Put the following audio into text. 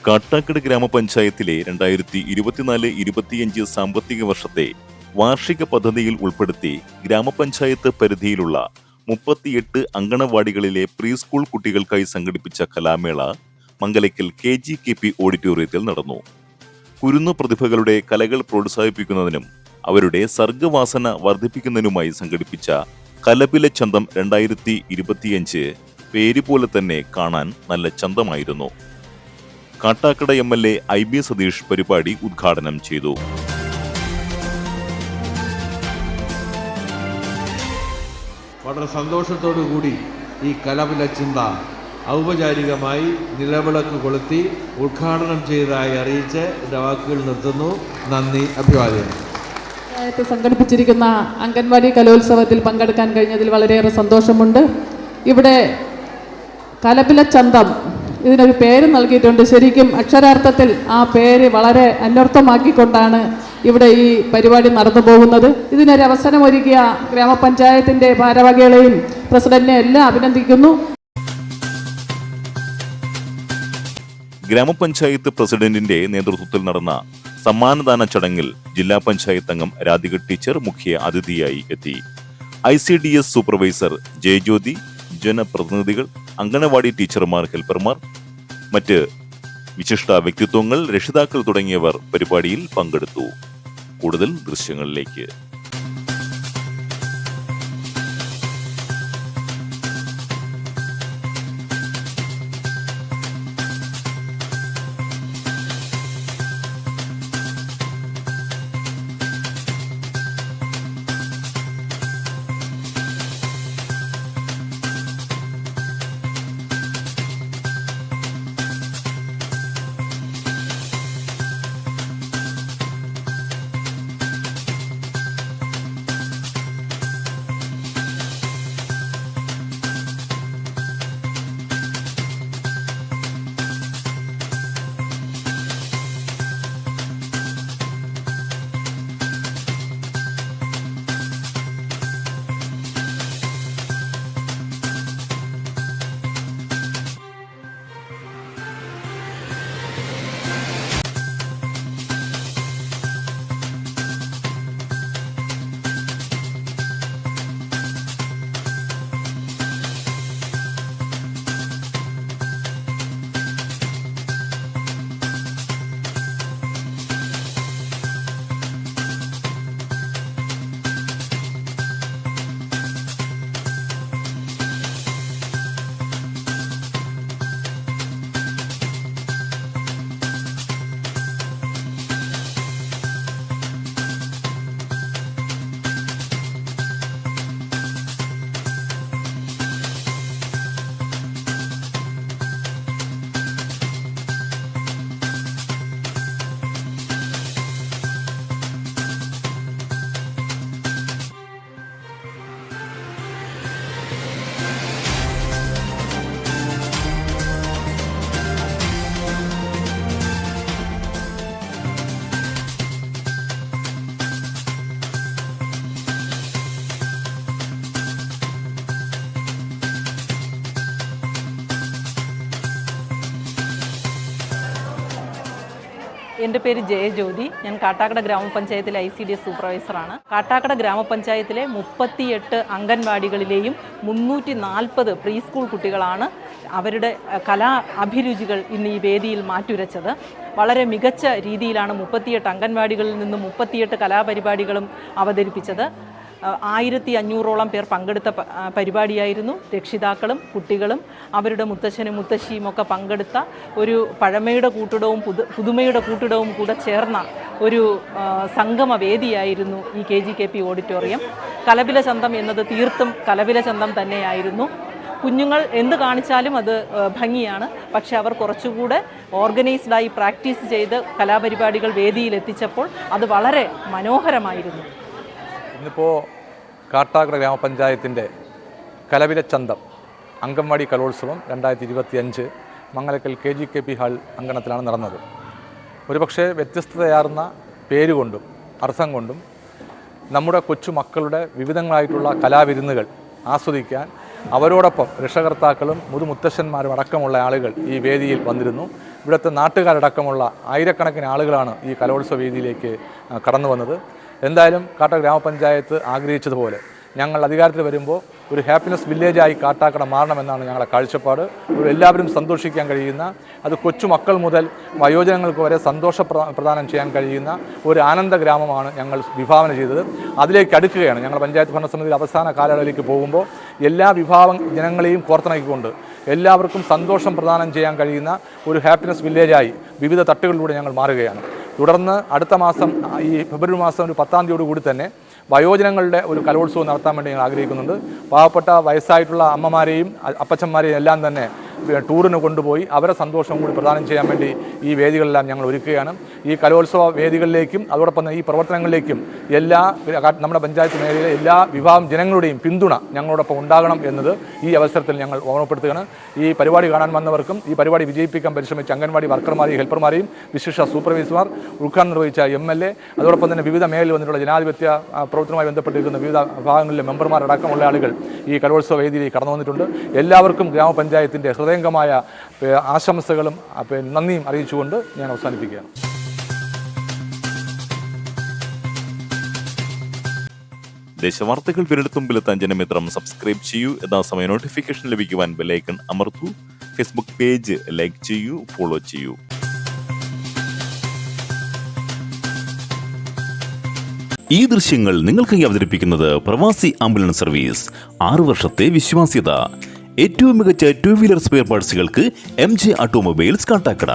കാട്ടാക്കട ഗ്രാമപഞ്ചായത്തിലെ 2024-25 സാമ്പത്തിക വർഷത്തെ വാർഷിക പദ്ധതിയിൽ ഉൾപ്പെടുത്തി ഗ്രാമപഞ്ചായത്ത് പരിധിയിലുള്ള 38 അങ്കണവാടികളിലെ പ്രീ സ്കൂൾ കുട്ടികൾക്കായി സംഘടിപ്പിച്ച കലാമേള മംഗലയ്ക്കൽ KGKP ഓഡിറ്റോറിയത്തിൽ നടന്നു. കുരുന്നു പ്രതിഭകളുടെ കലകൾ പ്രോത്സാഹിപ്പിക്കുന്നതിനും അവരുടെ സർഗവാസന വർദ്ധിപ്പിക്കുന്നതിനുമായി സംഘടിപ്പിച്ച കലപില ചന്തം 2025 പേരുപോലെ തന്നെ കാണാൻ നല്ല ചന്തമായിരുന്നു. കാട്ടാക്കട MLA IB സതീഷ് പരിപാടി ഉദ്ഘാടനം ചെയ്തു. വളരെ സന്തോഷത്തോടു കൂടി ഈ കലപില ചിന്ത ഔപചാരികമായി നിലവിളക്ക് കൊളുത്തി ഉദ്ഘാടനം ചെയ്തതായി അറിയിച്ച് എൻ്റെ വാക്കുകൾ നിർത്തുന്നു. നന്ദി, അഭിവാദ്യം. സംഘടിപ്പിച്ചിരിക്കുന്ന അംഗൻവാടി കലോത്സവത്തിൽ പങ്കെടുക്കാൻ കഴിഞ്ഞതിൽ വളരെയേറെ സന്തോഷമുണ്ട്. ഇവിടെ കലപില ചന്തം ഇതിനൊരു പേര് നൽകിയിട്ടുണ്ട്. ശരിക്കും അക്ഷരാർത്ഥത്തിൽ ആ പേര് വളരെ അന്വർത്ഥമാക്കിക്കൊണ്ടാണ് ഇവിടെ ഈ പരിപാടി നടന്നു പോകുന്നത്. ഇതിനൊരു അവസരമൊരുക്കിയ ഗ്രാമപഞ്ചായത്തിൻ്റെ ഭാരവാഹികളെയും പ്രസിഡന്റിനെ എല്ലാം അഭിനന്ദിക്കുന്നു. ഗ്രാമപഞ്ചായത്ത് പ്രസിഡന്റിന്റെ നേതൃത്വത്തിൽ നടന്ന സമ്മാനദാന ചടങ്ങിൽ ജില്ലാ പഞ്ചായത്ത് അംഗം രാധിക ടീച്ചർ മുഖ്യ അതിഥിയായി എത്തി. ICDS സൂപ്പർവൈസർ ജയജ്യോതി, ജനപ്രതിനിധികൾ, അംഗനവാടി ടീച്ചർമാർ, ഹെൽപ്പർമാർ, മറ്റ് വിശിഷ്ട വ്യക്തിത്വങ്ങൾ, രക്ഷിതാക്കൾ തുടങ്ങിയവർ പരിപാടിയിൽ പങ്കെടുത്തു. കൂടുതൽ ദൃശ്യങ്ങളിലേക്ക്. എൻ്റെ പേര് ജയജ്യോതി. ഞാൻ കാട്ടാക്കട ഗ്രാമപഞ്ചായത്തിലെ ICDS സൂപ്പർവൈസറാണ്. കാട്ടാക്കട ഗ്രാമപഞ്ചായത്തിലെ 38 അംഗൻവാടികളിലെയും 340 പ്രീ സ്കൂൾ കുട്ടികളാണ് അവരുടെ കലാ അഭിരുചികൾ ഇന്ന് ഈ വേദിയിൽ മാറ്റുരച്ചത്. വളരെ മികച്ച രീതിയിലാണ് 38 അംഗൻവാടികളിൽ നിന്നും 38 കലാപരിപാടികളും അവതരിപ്പിച്ചത്. 1500ഓളം പേർ പങ്കെടുത്ത പരിപാടിയായിരുന്നു. രക്ഷിതാക്കളും കുട്ടികളും അവരുടെ മുത്തശ്ശനും മുത്തശ്ശിയും ഒക്കെ പങ്കെടുത്ത ഒരു പഴമയുടെ കൂട്ടിടവും പുതുമയുടെ കൂട്ടിടവും കൂടെ ചേർന്ന ഒരു സംഗമ വേദിയായിരുന്നു ഈ KGKP ഓഡിറ്റോറിയം. കലപില ചന്തം എന്നത് തീർത്തും കലപില ചന്തം തന്നെയായിരുന്നു. കുഞ്ഞുങ്ങൾ എന്ത് കാണിച്ചാലും അത് ഭംഗിയാണ്. പക്ഷെ അവർ കുറച്ചുകൂടെ ഓർഗനൈസ്ഡായി പ്രാക്ടീസ് ചെയ്ത് കലാപരിപാടികൾ വേദിയിൽ എത്തിച്ചപ്പോൾ അത് വളരെ മനോഹരമായിരുന്നു. ഇന്നിപ്പോൾ കാട്ടാക്കട ഗ്രാമപഞ്ചായത്തിൻ്റെ കലപില ചന്തം അംഗൻവാടി കലോത്സവം 2025 മംഗലക്കൽ KGKP ഹാൾ അങ്കണത്തിലാണ് നടന്നത്. ഒരുപക്ഷെ വ്യത്യസ്തതയാർന്ന പേരുകൊണ്ടും അർത്ഥം കൊണ്ടും നമ്മുടെ കൊച്ചു മക്കളുടെ വിവിധങ്ങളായിട്ടുള്ള കലാവിരുന്നുകൾ ആസ്വദിക്കാൻ അവരോടൊപ്പം രക്ഷകർത്താക്കളും മുതുമുത്തശ്ശന്മാരും അടക്കമുള്ള ആളുകൾ ഈ വേദിയിൽ വന്നിരുന്നു. ഇവിടുത്തെ നാട്ടുകാരടക്കമുള്ള ആയിരക്കണക്കിന് ആളുകളാണ് ഈ കലോത്സവ വേദിയിലേക്ക് കടന്നു വന്നത്. എന്തായാലും കാട്ടാക്കട ഗ്രാമപഞ്ചായത്ത് ആഗ്രഹിച്ചതുപോലെ ഞങ്ങൾ അധികാരത്തിൽ വരുമ്പോൾ ഒരു ഹാപ്പിനെസ് വില്ലേജായി കാട്ടാക്കട മാറണമെന്നാണ് ഞങ്ങളുടെ കാഴ്ചപ്പാട്. എല്ലാവരും സന്തോഷിക്കാൻ കഴിയുന്ന, അത് കൊച്ചുമക്കൾ മുതൽ വയോജനങ്ങൾക്ക് വരെ പ്രദാനം ചെയ്യാൻ കഴിയുന്ന ഒരു ആനന്ദ ഗ്രാമമാണ് ഞങ്ങൾ വിഭാവന ചെയ്തത്. അതിലേക്ക് അടുക്കുകയാണ്. ഞങ്ങൾ പഞ്ചായത്ത് ഭരണസമിതിയിൽ അവസാന കാലയളവിലേക്ക് പോകുമ്പോൾ എല്ലാ വിഭാഗം ജനങ്ങളെയും കോർത്തിണക്കിക്കൊണ്ട് എല്ലാവർക്കും സന്തോഷം പ്രദാനം ചെയ്യാൻ കഴിയുന്ന ഒരു ഹാപ്പിനെസ് വില്ലേജായി വിവിധ തട്ടുകളിലൂടെ ഞങ്ങൾ മാറുകയാണ്. തുടർന്ന് അടുത്ത മാസം ഈ ഫെബ്രുവരി മാസം ഒരു 10-ാം തീയതിയോടുകൂടി തന്നെ വയോജനങ്ങളുടെ ഒരു കലോത്സവം നടത്താൻ വേണ്ടി ഞങ്ങൾ ആഗ്രഹിക്കുന്നുണ്ട്. പാവപ്പെട്ട വയസ്സായിട്ടുള്ള അമ്മമാരെയും അപ്പച്ചന്മാരെയും എല്ലാം തന്നെ ടൂറിന് കൊണ്ടുപോയി അവരെ സന്തോഷം കൂടി പ്രദാനം ചെയ്യാൻ വേണ്ടി ഈ വേദികളെല്ലാം ഞങ്ങൾ ഒരുക്കുകയാണ്. ഈ കലോത്സവ വേദികളിലേക്കും അതോടൊപ്പം തന്നെ ഈ പ്രവർത്തനങ്ങളിലേക്കും നമ്മുടെ പഞ്ചായത്ത് മേഖലയിലെ എല്ലാ വിഭാഗം ജനങ്ങളുടെയും പിന്തുണ ഞങ്ങളോടൊപ്പം ഉണ്ടാകണം എന്നത് ഈ അവസരത്തിൽ ഞങ്ങൾ ഓർമ്മപ്പെടുത്തുകയാണ്. ഈ പരിപാടി കാണാൻ വന്നവർക്കും ഈ പരിപാടി വിജയിപ്പിക്കാൻ പരിശ്രമിച്ച അംഗൻവാടി വർക്കർമാരെയും ഹെൽപ്പർമാരെയും വിശിഷ്ട സൂപ്പർവൈസർമാർ, ഉദ്ഘാടനം നിർവഹിച്ച MLA, അതോടൊപ്പം തന്നെ വിവിധ മേഖലയിൽ വന്നിട്ടുള്ള ജനാധിപത്യ പ്രവർത്തനവുമായി ബന്ധപ്പെട്ടിരിക്കുന്ന വിവിധ വിഭാഗങ്ങളിലെ മെമ്പർമാരടക്കമുള്ള ആളുകൾ ഈ കലോത്സവ വേദിയിലേക്ക് കടന്നു വന്നിട്ടുണ്ട്. എല്ലാവർക്കും ഗ്രാമപഞ്ചായത്തിൻ്റെ ഹൃദയംഗമായ ആശംസകളും നന്ദിയും അറിയിച്ചുകൊണ്ട് ഞാൻ അവസാനിപ്പിക്കുകയാണ്. ദേശവാർത്തകൾ വിരൽത്തുമ്പിലെത്താൻ ജനമിത്രം സബ്സ്ക്രൈബ് ചെയ്യൂ. യഥാസമയം നോട്ടിഫിക്കേഷൻ ലഭിക്കുവാൻ ബെലൈക്കൺ അമർത്തൂ. ഫേസ്ബുക്ക് പേജ് ലൈക്ക് ചെയ്യൂ, ഫോളോ ചെയ്യൂ. ഈ ദൃശ്യങ്ങൾ നിങ്ങൾക്കായി അവതരിപ്പിക്കുന്നത് പ്രവാസി ആംബുലൻസ് സർവീസ്. 6 വർഷത്തെ വിശ്വാസ്യത. ഏറ്റവും മികച്ച 2 വീലർ സ്പെയർ പാർട്സുകൾക്ക് MJ ഓട്ടോമൊബൈൽസ് കാട്ടാക്കട.